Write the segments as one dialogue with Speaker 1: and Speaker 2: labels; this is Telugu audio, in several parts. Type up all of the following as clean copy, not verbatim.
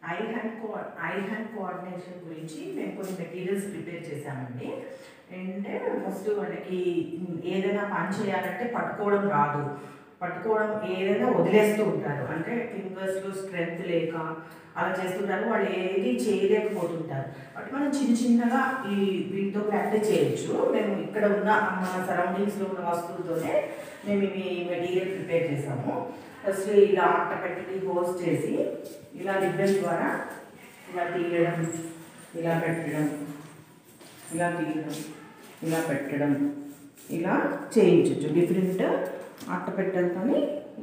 Speaker 1: ఐ హ్యాండ్ కోఆర్డినేషన్ గురించి మేము కొన్ని మెటీరియల్స్ ప్రిపేర్ చేశామండి. అంటే ఫస్ట్ వాళ్ళకి ఏదైనా పని చేయాలంటే పట్టుకోవడం రాదు, పట్టుకోవడం ఏదైనా వదిలేస్తూ ఉంటారు, అంటే ఫింగర్స్లో స్ట్రెంగ్త్ లేక అలా చేస్తుంటారు, వాళ్ళు ఏది చేయలేకపోతుంటారు. బట్ మనం చిన్న చిన్నగా వీటితో ప్రాక్టీస్ చేయొచ్చు. మేము ఇక్కడ ఉన్న మన సరౌండింగ్స్లో ఉన్న వస్తువులతోనే మేము ఇవి మెటీరియల్ ప్రిపేర్ చేసాము. ఫస్ట్ ఇలా అట్ట పెట్టి హోల్స్ చేసి ఇలా రిబ్బన్ ద్వారా ఇలా తీయడం, ఇలా పెట్టడం, ఇలా తీయడం, ఇలా పెట్టడం, ఇలా చేయించవచ్చు. డిఫరెంట్ అట్ట పెట్టెలతో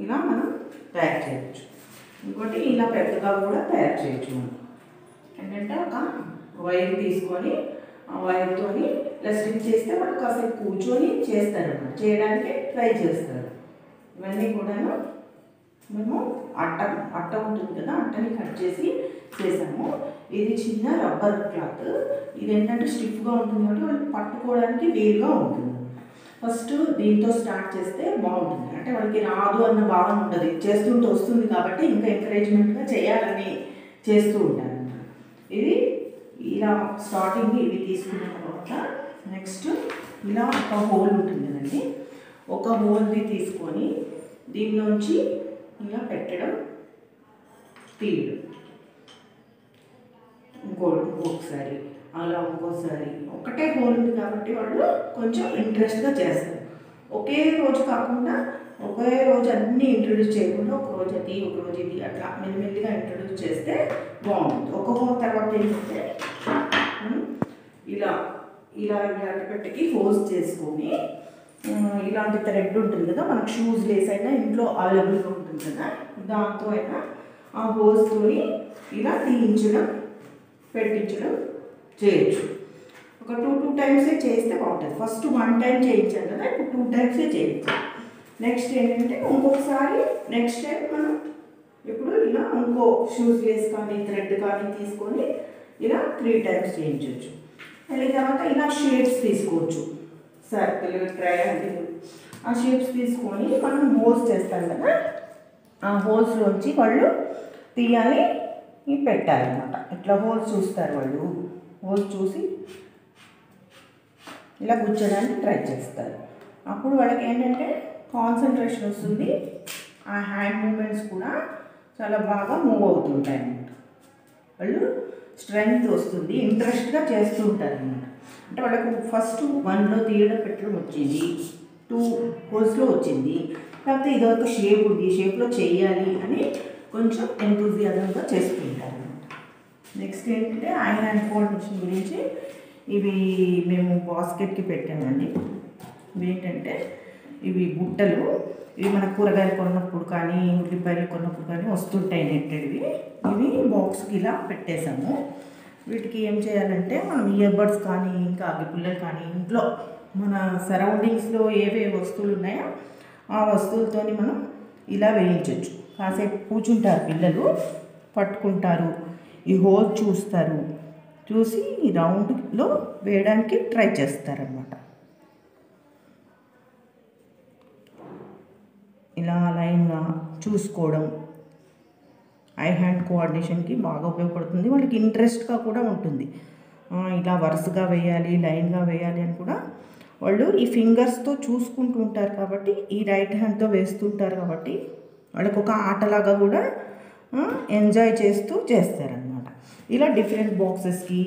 Speaker 1: ఇలా మనం తయారు చేయవచ్చు. ఇంకోటి ఇలా పెద్దగా కూడా తయారు చేయొచ్చు. మనం ఏంటంటే ఒక వైర్ తీసుకొని ఆ వైర్తో ఇలా స్టిచ్ చేస్తే వాళ్ళు కాసేపు కూర్చొని చేస్తారు అన్నమాట, చేయడానికి ట్రై చేస్తారు. ఇవన్నీ కూడాను మేము అట్ట ఉంటుంది కదా, అట్టని కట్ చేసి చేసాము. ఇది చిన్న రబ్బర్ క్లాత్, ఇది ఏంటంటే స్టిఫ్గా ఉంటుంది కాబట్టి వాళ్ళకి పట్టుకోవడానికి వీలుగా ఉంటుంది. ఫస్ట్ దీంతో స్టార్ట్ చేస్తే బాగుంటుంది, అంటే వాళ్ళకి రాదు అన్న భావన ఉండదు, చేస్తుంటే వస్తుంది కాబట్టి ఇంకా ఎంకరేజ్మెంట్గా చేయాలని చేస్తూ ఉంటారు. ఇది ఇలా స్టార్టింగ్ ఇవి తీసుకున్న తర్వాత నెక్స్ట్ ఇలా ఒక హోల్ ఉంటుంది కదండి, ఒక హోల్ని తీసుకొని దీనిలోంచి ఇలా పెట్టడం, తీయడం, ఇంకొకసారి అలా ఇంకోసారి. ఒకటే హోల్ ఉంది కాబట్టి వాళ్ళు కొంచెం ఇంట్రెస్ట్గా చేస్తారు. ఒకే రోజు కాకుండా ఒకే రోజు అన్నీ ఇంట్రడ్యూస్ చేయకుండా ఒక రోజు అది ఒక రోజు ఇది అట్లా మెల్లిమెల్లిగా ఇంట్రడ్యూస్ చేస్తే బాగుంటుంది. ఒక హోల్ తర్వాత ఏంటంటే ఇలా ఇలా పెట్టకి హోల్స్ చేసుకొని ఇలాంటి థ్రెడ్ ఉంటుంది కదా, మనకు షూస్ లేస్ అయినా ఇంట్లో అవైలబుల్గా ఉంటుంది కదా, దాంతో అయినా ఆ హోల్స్తో ఇలా తీయించడం, పెట్టించడం చేయొచ్చు. ఒక 2 టైమ్సే చేస్తే బాగుంటుంది. ఫస్ట్ 1 టైం చేయించాను కదా, ఇప్పుడు 2 టైమ్సే చేయొచ్చు. నెక్స్ట్ ఏంటంటే ఇంకొకసారి నెక్స్ట్ టైం మనం ఇప్పుడు ఇలా ఇంకో షూస్ లేస్ కానీ థ్రెడ్ కానీ తీసుకొని ఇలా 3 టైమ్స్ చేయించవచ్చు. మళ్ళీ తర్వాత ఇలా షేప్స్ తీసుకోవచ్చు, సర్కిల్, ట్రయాంగిల్, ఆ షేప్స్ తీసుకొని మనం హోల్స్ చేస్తాం కదా, ఆ హోల్స్లోంచి వాళ్ళు తీయాలి పెట్టాలన్నమాట. ఇట్లా హోల్స్ చూస్తారు వాళ్ళు, హోల్స్ చూసి ఇలా కూర్చోడానికి ట్రై చేస్తారు. అప్పుడు వాళ్ళకి ఏంటంటే కాన్సన్ట్రేషన్ వస్తుంది, ఆ హ్యాండ్ మూమెంట్స్ కూడా చాలా బాగా మూవ్ అవుతుంటాయి అన్నమాట. వాళ్ళు స్ట్రెంగ్త్ వస్తుంది, ఇంట్రెస్ట్గా చేస్తూ ఉంటారు అన్నమాట. అంటే వాళ్ళకు ఫస్ట్ 1లో తీయడం పెట్టడం వచ్చింది, 2 హోల్స్లో వచ్చింది, లేకపోతే ఇదొక షేప్ ఉంది, ఈ షేప్లో చేయాలి అని కొంచెం ఎంతూజియాజంగా చేస్తుంటారు అన్నమాట. నెక్స్ట్ ఏంటంటే ఐ హ్యాండ్ కోఆర్డినేషన్ గురించి ఇవి మేము బాస్కెట్కి పెట్టామండి. ఇవి ఏంటంటే ఇవి బుట్టలు, ఇవి మన కూరగాయలు కొన్నప్పుడు కానీ ఉల్లిపాయలు కొన్నప్పుడు కానీ వస్తుంటాయి నెట్టెడ్వి. ఇవి బాక్స్కి ఇలా పెట్టేసాము. వీటికి ఏం చేయాలంటే మనం ఇయర్బడ్స్ కానీ ఇంకా అగ్గిపుల్లలు కానీ ఇంట్లో మన సరౌండింగ్స్లో ఏవే వస్తువులు ఉన్నాయో ఆ వస్తువులతో మనం ఇలా వేయించవచ్చు. కాసేపు కూర్చుంటారు పిల్లలు, పట్టుకుంటారు, ఈ హోల్ చూస్తారు, చూసి ఈ రౌండ్లో వేయడానికి ట్రై చేస్తారన్నమాట. ఇలా లైన్గా చూసుకోవడం ఐ హ్యాండ్ కోఆర్డినేషన్కి బాగా ఉపయోగపడుతుంది. వాళ్ళకి ఇంట్రెస్ట్గా కూడా ఉంటుంది, ఇలా వరుసగా వేయాలి, లైన్గా వేయాలి అని కూడా వాళ్ళు ఈ ఫింగర్స్తో చూసుకుంటూ ఉంటారు కాబట్టి, ఈ రైట్ హ్యాండ్తో వేస్తుంటారు కాబట్టి వాళ్ళకి ఒక ఆటలాగా కూడా ఎంజాయ్ చేస్తూ చేస్తారనమాట. ఇలా డిఫరెంట్ బాక్సెస్కి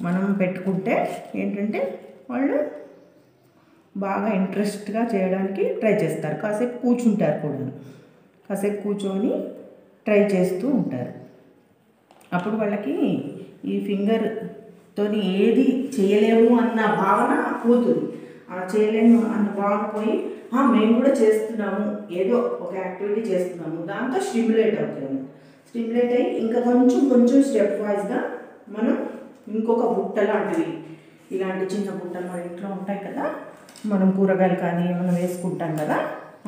Speaker 1: మనం పెట్టుకుంటే ఏంటంటే వాళ్ళు బాగా ఇంట్రెస్ట్గా చేయడానికి ట్రై చేస్తారు. కాసేపు కూర్చుంటారు కూడా, కాసేపు కూర్చొని ట్రై చేస్తూ ఉంటారు. అప్పుడు వాళ్ళకి ఈ ఫింగర్తో ఏది చేయలేము అన్న భావన పోతుంది. చేయలేము అన్న భావన పోయి మేము కూడా చేస్తున్నాము, ఏదో ఒక యాక్టివిటీ చేస్తున్నాము, దాంతో స్టిమ్యులేట్ అవుతుంది. స్టిమ్యులేట్ అయ్యి ఇంకా కొంచెం స్టెప్ వైజ్గా మనం ఇంకొక బుట్ట లాంటివి, ఇలాంటి చిన్న బుట్టలు మన ఇంట్లో ఉంటాయి కదా, మనం కూరగాయలు కానీ మనం వేసుకుంటాం కదా,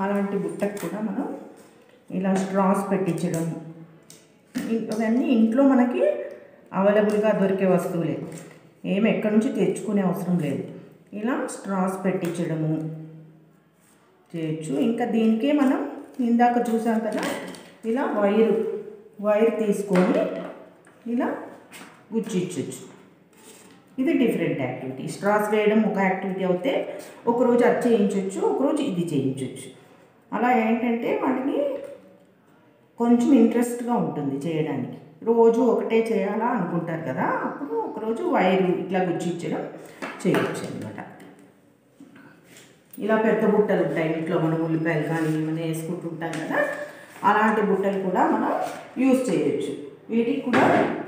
Speaker 1: అలాంటి బుట్టకు కూడా మనం ఇలా స్ట్రాస్ పెట్టించడం, ఇవన్నీ ఇంట్లో మనకి అవైలబుల్గా దొరికే వస్తువులే, ఏమి ఎక్కడి నుంచి తెచ్చుకునే అవసరం లేదు. ఇలా స్ట్రాస్ పెట్టించడము చేయొచ్చు. ఇంకా దీనికే మనం ఇందాక చూసాం కదా, ఇలా వైర్ తీసుకొని ఇలా గుచ్చిచ్చచ్చు. ఇది డిఫరెంట్ యాక్టివిటీ. స్ట్రాస్ వేయడం ఒక యాక్టివిటీ అయితే ఒకరోజు అది చేయించవచ్చు, ఒకరోజు ఇది చేయించవచ్చు. అలా ఏంటంటే వాటిని కొంచెం ఇంట్రెస్ట్గా ఉంటుంది చేయడానికి. రోజు ఒకటే చేయాలా అనుకుంటారు కదా, అప్పుడు ఒకరోజు వైరు ఇట్లా గుచ్చిచ్చడం చేయవచ్చు అనమాట. ఇలా పెద్ద బుట్టలు ఉంటాయి ఇంట్లో, మనం ఉల్లిపాయలు కానీ ఏమైనా వేసుకుంటుంటాం కదా, అలాంటి బుట్టలు కూడా మనం యూజ్ చేయొచ్చు. వీటికి కూడా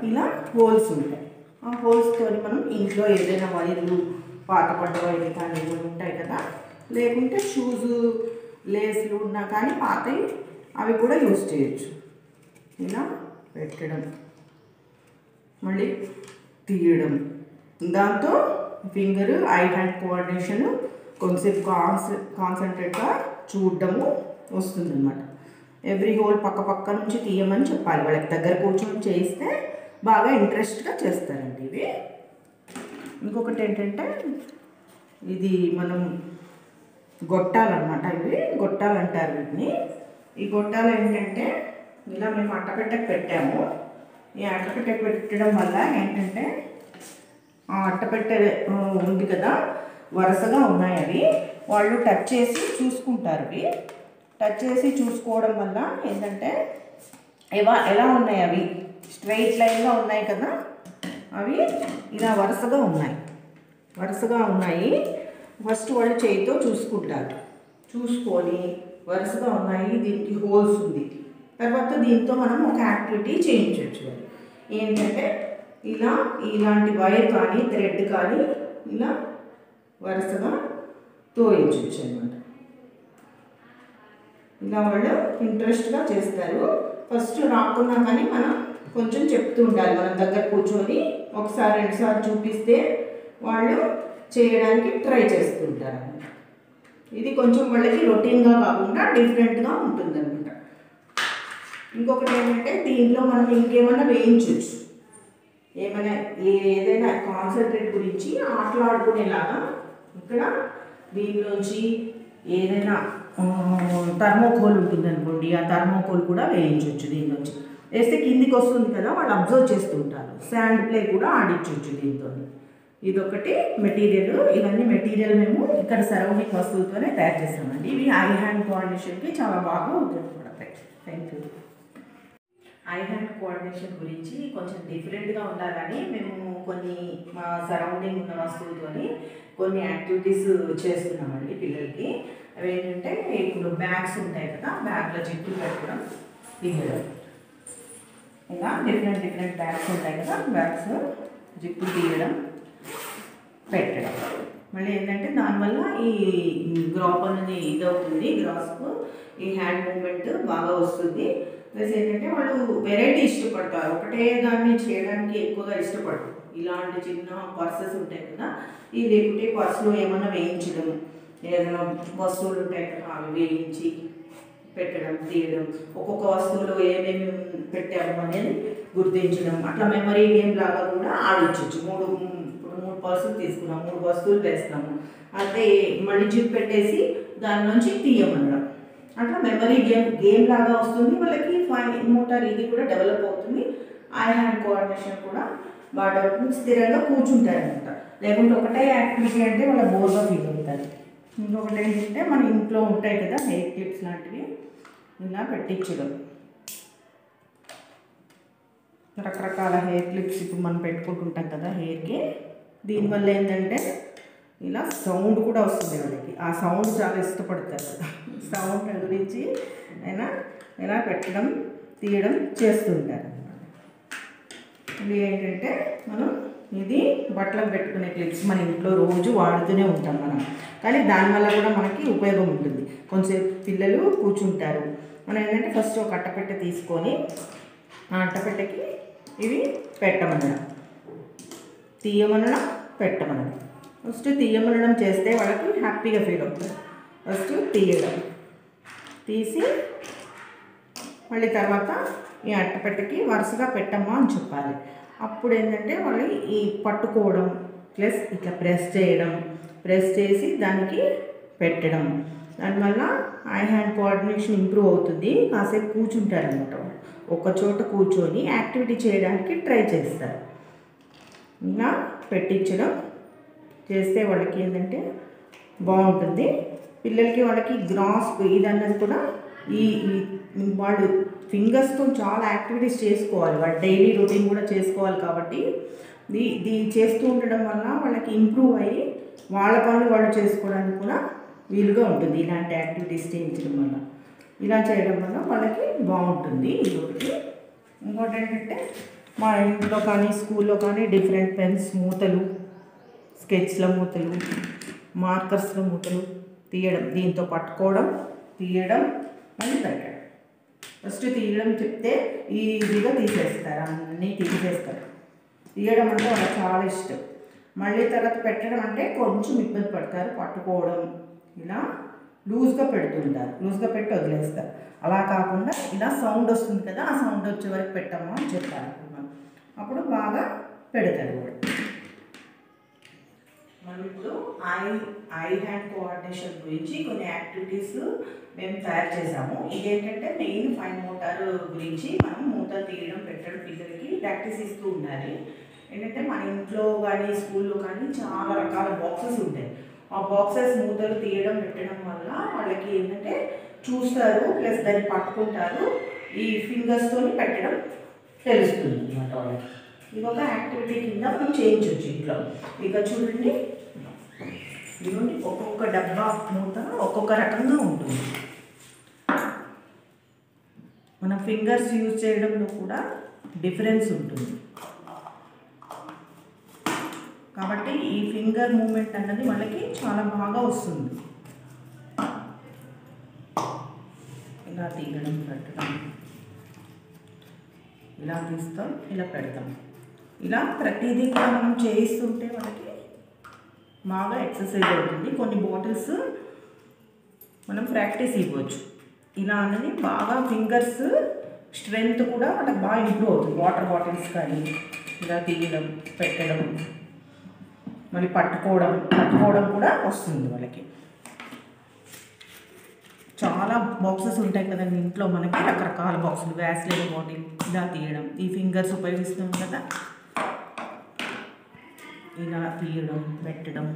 Speaker 1: ఇలా హోల్స్ ఉంటాయి. ఆ హోల్స్తో మనం ఇంట్లో ఏదైనా వైర్లు, పాత పడ్డ వైర్లు కానీ ఏమైనా ఉంటాయి కదా, లేకుంటే షూజు లేస్లు ఉన్నా కానీ పాతవి అవి కూడా యూజ్ చేయొచ్చు. ఇలా పెట్టడం, మళ్ళీ తీయడం, దాంతో ఫింగర్ ఐ హ్యాండ్ కోఆర్డినేషన్ కొంచెంసేపు కాన్సన్ట్రేట్గా చూడడము వస్తుందన్నమాట. ఎవ్రీ హోల్ పక్క పక్క నుంచి తీయమని చెప్పాలి. వాళ్ళకి దగ్గర కూర్చొని చేయిస్తే బాగా ఇంట్రెస్ట్గా చేస్తారండి ఇవి. ఇంకొకటి ఏంటంటే ఇది మనం గొట్టాలన్నమాట. ఇవి గొట్టాలు అంటారు వీటిని. ఈ గొట్టాలు ఏంటంటే ఇలా మేము అట్టపెట్టకు పెట్టాము. ఈ అట్టపెట్టకు పెట్టడం వల్ల ఏంటంటే ఆ అట్టపెట్ట ఉంది కదా, వరుసగా ఉన్నాయి అవి, వాళ్ళు టచ్ చేసి చూసుకుంటారు. ఇవి టచ్ చేసి చూసుకోవడం వల్ల ఏంటంటే ఎలా ఉన్నాయి అవి స్ట్రైట్ లైన్గా ఉన్నాయి కదా, అవి ఇలా వరుసగా ఉన్నాయి. ఫస్ట్ వాళ్ళు చేయితో చూసుకుంటారు. చూసుకొని వరుసగా ఉన్నాయి, దీనికి హోల్స్ ఉంది, తర్వాత దీంతో మనం ఒక యాక్టివిటీ చేయించవచ్చు. ఏంటంటే ఇలాంటి వైర్ కానీ థ్రెడ్ కానీ ఇలా వరుసగా తోయించవచ్చు అన్నమాట. ఇలా వాళ్ళు ఇంట్రెస్ట్గా చేస్తారు. ఫస్ట్ రాకున్నా కానీ మనం కొంచెం చెప్తూ ఉండాలి. మనం దగ్గర కూర్చొని ఒకసారి రెండుసార్లు చూపిస్తే వాళ్ళు చేయడానికి ట్రై చేస్తుంటారు అన్నమాట. ఇది కొంచెం వాళ్ళకి రొటీన్గా కాకుండా డిఫరెంట్గా ఉంటుందన్నమాట. ఇంకొకటి ఏంటంటే దీంట్లో మనం ఇంకేమైనా వేయించవచ్చు. ఏదైనా కాన్సన్ట్రేట్ గురించి ఆటలాడుకునేలాగా ఇక్కడ దీనిలోంచి ఏదైనా థర్మోకోల్ ఉంటుంది అనుకోండి, ఆ థర్మోకోల్ కూడా వేయించవచ్చు. దీనిలోంచి వేస్తే కిందికి వస్తుంది కదా, వాళ్ళు అబ్జర్వ్ చేస్తుంటారు. శాండ్ ప్లే కూడా ఆడించవచ్చు దీంతో. ఇదొకటి మెటీరియల్. ఇవన్నీ మెటీరియల్ మేము ఇక్కడ సరౌండింగ్ వస్తువులతోనే తయారు చేస్తామండి. ఇవి ఐ హ్యాండ్ కోఆర్డినేషన్కి చాలా బాగా ఉపయోగపడతాయి. Thank you. I hand coordination గురించి కొంచెం డిఫరెంట్గా ఉండాలని మేము కొన్ని మా సరౌండింగ్ ఉన్న వస్తువులతోని కొన్ని యాక్టివిటీస్ చేస్తున్నామండి పిల్లలకి. అవి ఏంటంటే ఇప్పుడు బ్యాగ్స్ ఉంటాయి కదా, బ్యాగ్లో జిప్పులు పెట్టడం, తీయడం, ఇలా డిఫరెంట్ బ్యాగ్స్ ఉంటాయి కదా, బ్యాగ్స్ జిప్పులు తీయడం, పెట్టడం. మళ్ళీ ఏంటంటే దానివల్ల ఈ గ్రాప్ అనేది ఇదవుతుంది, గ్రాస్ప్, ఈ హ్యాండ్ మూమెంట్ బాగా వస్తుంది. ప్లస్ ఏంటంటే వాళ్ళు వెరైటీ ఇష్టపడతారు, ఒకటే దాన్ని చేయడానికి ఎక్కువగా ఇష్టపడతారు. ఇలాంటి చిన్న పర్సెస్ ఉంటాయి కదా, ఈ లేకుంటే పర్సులో ఏమైనా వేయించడం, ఏదైనా వస్తువులు ఉంటాయి కదా అవి వేయించి పెట్టడం, తీయడం, ఒక్కొక్క వస్తువులో ఏమేమి పెట్టాము అనేది గుర్తించడం, అట్లా మెమరీ గేమ్ లాగా కూడా ఆడించవచ్చు. మూడు పర్సులు తీసుకున్నాం, 3 వస్తువులు వేస్తున్నాము, అయితే మళ్ళీ జిప్ పెట్టేసి దాని నుంచి తీయమనడం, అట్లా మెమరీ గేమ్ లాగా వస్తుంది. వాళ్ళకి ఫైన్ మోటార్ ఇది కూడా డెవలప్ అవుతుంది. ఐ హ్యాండ్ కోఆర్డినేషన్ కూడా బాగా డెవలప్, స్థిరంగా కూర్చుంటారనమాట. లేకుంటే ఒకటే యాక్టివిటీ అంటే వాళ్ళ బోర్గా ఫీల్ అవుతారు. ఇంకొకటి ఏంటంటే మన ఇంట్లో ఉంటాయి కదా హెయిర్ క్లిప్స్ లాంటివి, ఇలా పెట్టించడం. రకరకాల హెయిర్ క్లిప్స్ ఇప్పుడు మనం పెట్టుకుంటుంటాం కదా హెయిర్కి. దీనివల్ల ఏంటంటే ఇలా సౌండ్ కూడా వస్తుంది వాళ్ళకి. ఆ సౌండ్ చాలా ఇష్టపడతారు. సౌండ్ గురించి అయినా ఇలా పెట్టడం, తీయడం చేస్తుంటారు. ఇది ఏంటంటే మనం ఇది బట్టలకు పెట్టుకునే క్లిప్స్ మన ఇంట్లో రోజు వాడుతూనే ఉంటాం మనం, కానీ దానివల్ల కూడా మనకి ఉపయోగం ఉంటుంది. కొంచెంసేపు పిల్లలు కూర్చుంటారు, మనం ఏంటంటే ఫస్ట్ ఒక అట్టపెట్టె తీసుకొని ఆ అట్టపెట్టెకి ఇవి పెట్టమనడం, తీయమనడం, పెట్టమనడం. ఫస్ట్ తీయమనడం చేస్తే వాళ్ళకి హ్యాపీగా ఫీల్ అవుతుంది. ఫస్ట్ తీయడం, తీసి మళ్ళీ తర్వాత ఈ అట్టపెట్టెకి వరుసగా పెట్టమ్మా అని చెప్పాలి. అప్పుడు ఏంటంటే వాళ్ళు ఈ పట్టుకోవడం ప్లస్ ఇట్లా ప్రెస్ చేయడం, ప్రెస్ చేసి దానికి పెట్టడం, దానివల్ల ఐ హ్యాండ్ కోఆర్డినేషన్ ఇంప్రూవ్ అవుతుంది. కాసేపు కూర్చుంటారనమాట, ఒక చోట కూర్చొని యాక్టివిటీ చేయడానికి ట్రై చేస్తారు. ఇలా పెట్టించడం చేస్తే వాళ్ళకి ఏంటంటే బాగుంటుంది. పిల్లలకి వాళ్ళకి గ్రాస్ప్ ఇదన్నది కూడా ఈ వాళ్ళు ఫింగర్స్తో చాలా యాక్టివిటీస్ చేసుకోవాలి, వాళ్ళ డైలీ రొటీన్ కూడా చేసుకోవాలి. కాబట్టి ఇది చేస్తూ ఉండడం వల్ల వాళ్ళకి ఇంప్రూవ్ అయ్యి వాళ్ళ పనులు వాళ్ళు చేసుకోవడానికి కూడా వీలుగా ఉంటుంది. ఇలాంటి యాక్టివిటీస్ చేయించడం వల్ల, ఇలా చేయడం వల్ల వాళ్ళకి బాగుంటుంది. ఇంకొకటి ఏంటంటే మా ఇంట్లో కానీ స్కూల్లో కానీ డిఫరెంట్ పెన్స్ మూతలు, స్కెచ్ల మూతలు, మార్కర్స్ల మూతలు తీయడం, దీంతో పట్టుకోవడం, తీయడం, మళ్ళీ పెట్టడం. ఫస్ట్ తీయడం చెప్తే ఈజీగా తీసేస్తారు, అన్నీ తీసేస్తారు. తీయడం అంటే వాళ్ళకి చాలా ఇష్టం. మళ్ళీ తర్వాత పెట్టడం అంటే కొంచెం ఇబ్బంది పడతారు, పట్టుకోవడం ఇలా లూజ్గా పెడుతుంటారు, లూజ్గా పెట్టి వదిలేస్తారు. అలా కాకుండా ఇలా సౌండ్ వస్తుంది కదా, ఆ సౌండ్ వచ్చే వరకు పెట్టమ్మా అని చెప్తారు. అప్పుడు బాగా పెడతారు వాళ్ళు. మనం ఇప్పుడు ఐ హ్యాండ్ కోఆర్డినేషన్ గురించి కొన్ని యాక్టివిటీస్ మేము తయారు చేసాము. ఇదేంటంటే మెయిన్ ఫైన్ మోటార్ గురించి మనం మూత తీయడం, పెట్టడం పిల్లలకి ప్రాక్టీస్ ఇస్తూ ఉండాలి. ఏంటంటే మన ఇంట్లో కానీ స్కూల్లో కానీ చాలా రకాల బాక్సెస్ ఉంటాయి. ఆ బాక్సెస్ మూతలు తీయడం, పెట్టడం వల్ల వాళ్ళకి ఏంటంటే చూస్తారు, ప్లస్ దాన్ని పట్టుకుంటారు, ఈ ఫింగర్స్తో పెట్టడం తెలుస్తుంది అన్నమాట వాళ్ళకి. ఇది ఒక యాక్టివిటీ కింద మనం చేయించవచ్చు ఇంట్లో. ఇక చూడండి, ఇదిగోండి ఒక్కొక్క డబ్బా మూత ఒక్కొక్క రకంగా ఉంటుంది. మన ఫింగర్స్ యూజ్ చేయడంలో కూడా డిఫరెన్స్ ఉంటుంది. కాబట్టి ఈ ఫింగర్ మూమెంట్ అన్నది వాళ్ళకి చాలా బాగా వస్తుంది. ఇలా తీయడం, పెట్టడం, ఇలా తీస్తాం, ఇలా పెడతాం, ఇలా ప్రతిదీ కూడా మనం చేయిస్తుంటే వాళ్ళకి బాగా ఎక్సర్సైజ్ అవుతుంది. కొన్ని బాటిల్స్ మనం ప్రాక్టీస్ ఇవ్వచ్చు. ఇలా అన్నది బాగా ఫింగర్స్ స్ట్రెంగ్త్ కూడా వాళ్ళకి బాగా ఇంప్రూవ్ అవుతుంది. వాటర్ బాటిల్స్ కానీ ఇలా తీయడం, పెట్టడం, మళ్ళీ పట్టుకోవడం కూడా వస్తుంది వాళ్ళకి. చాలా బాక్సెస్ ఉంటాయి కదండి ఇంట్లో మనకి, రకరకాల బాక్సులు, వ్యాస్లైన్ బాటిల్ ఇలా తీయడం, ఈ ఫింగర్స్ ఉపయోగిస్తాం కదా, ఇలా తీయడం, పెట్టడం,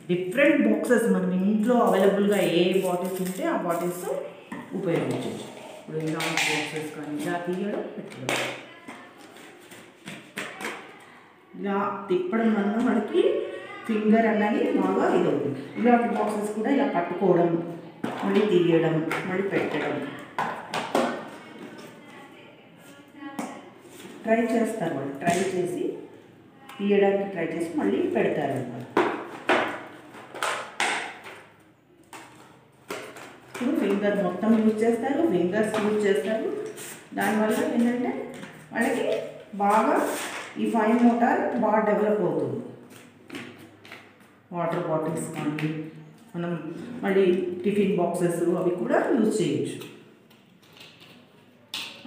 Speaker 1: డిఫరెంట్ బాక్సెస్ మనం ఇంట్లో అవైలబుల్గా ఏ బాటిల్స్ ఉంటే ఆ బాటిల్స్ ఉపయోగించవచ్చు. ఇప్పుడు ఇలా బాక్సెస్ కానీ ఇలా తీయడం, పెట్టడం, ఇలా తిప్పడం వల్ల మనకి ఫింగర్ అన్నది బాగా ఇది అవుతుంది. ఇలాంటి బాక్సెస్ కూడా ఇలా పట్టుకోవడం, మళ్ళీ తీయడం, మళ్ళీ పెట్టడం ట్రై చేస్తారు వాళ్ళు. ట్రై చేసి తీయడానికి ట్రై చేసి మళ్ళీ పెడతారు అన్నమాట. ఇప్పుడు ఫింగర్ మొత్తం యూజ్ చేస్తారు, ఫింగర్స్ యూజ్ చేస్తారు. దానివల్ల ఏంటంటే వాళ్ళకి బాగా ఈ ఫైన్ మోటార్ బాగా డెవలప్ అవుతుంది. వాటర్ బాటిల్స్ కానీ మనం మళ్ళీ టిఫిన్ బాక్సెస్ అవి కూడా యూజ్ చేయొచ్చు.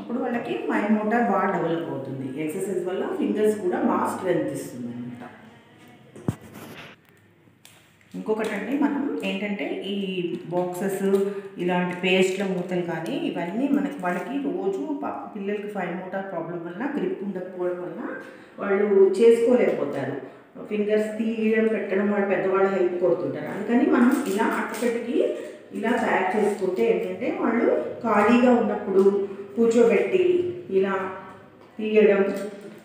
Speaker 1: అప్పుడు వాళ్ళకి ఫైన్ మోటార్ బాగా డెవలప్ అవుతుంది. ఎక్సర్సైజ్ వల్ల ఫింగర్స్ కూడా బాగా స్ట్రెంత్ ఇస్తుంది అనమాట. ఇంకొకటండి, మనం ఏంటంటే ఈ బాక్సెస్ ఇలాంటి పేస్ట్ల మూతలు కానీ ఇవన్నీ వాళ్ళకి రోజు పిల్లలకి ఫైన్ మోటార్ ప్రాబ్లం వల్ల, గ్రిప్ ఉండకపోవడం వల్ల వాళ్ళు చేసుకోలేకపోతారు. ఫింగర్స్ తీయడం, పెట్టడం వాళ్ళు పెద్దవాళ్ళు హెల్ప్ కోరుతుంటారు. అందుకని మనం ఇలా అట్టపెట్టికి ఇలా తయారు చేసుకుంటే ఏంటంటే వాళ్ళు ఖాళీగా ఉన్నప్పుడు కూర్చోబెట్టి ఇలా తీయడం,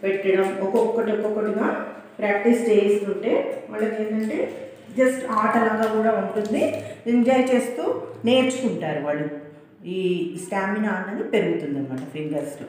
Speaker 1: పెట్టడం ఒక్కొక్కటిగా ప్రాక్టీస్ చేయిస్తుంటే వాళ్ళకి ఏంటంటే జస్ట్ ఆటలాగా కూడా ఉంటుంది, ఎంజాయ్ చేస్తూ నేర్చుకుంటారు వాళ్ళు. ఈ స్టామినా అన్నది పెరుగుతుంది అన్నమాట ఫింగర్స్లో.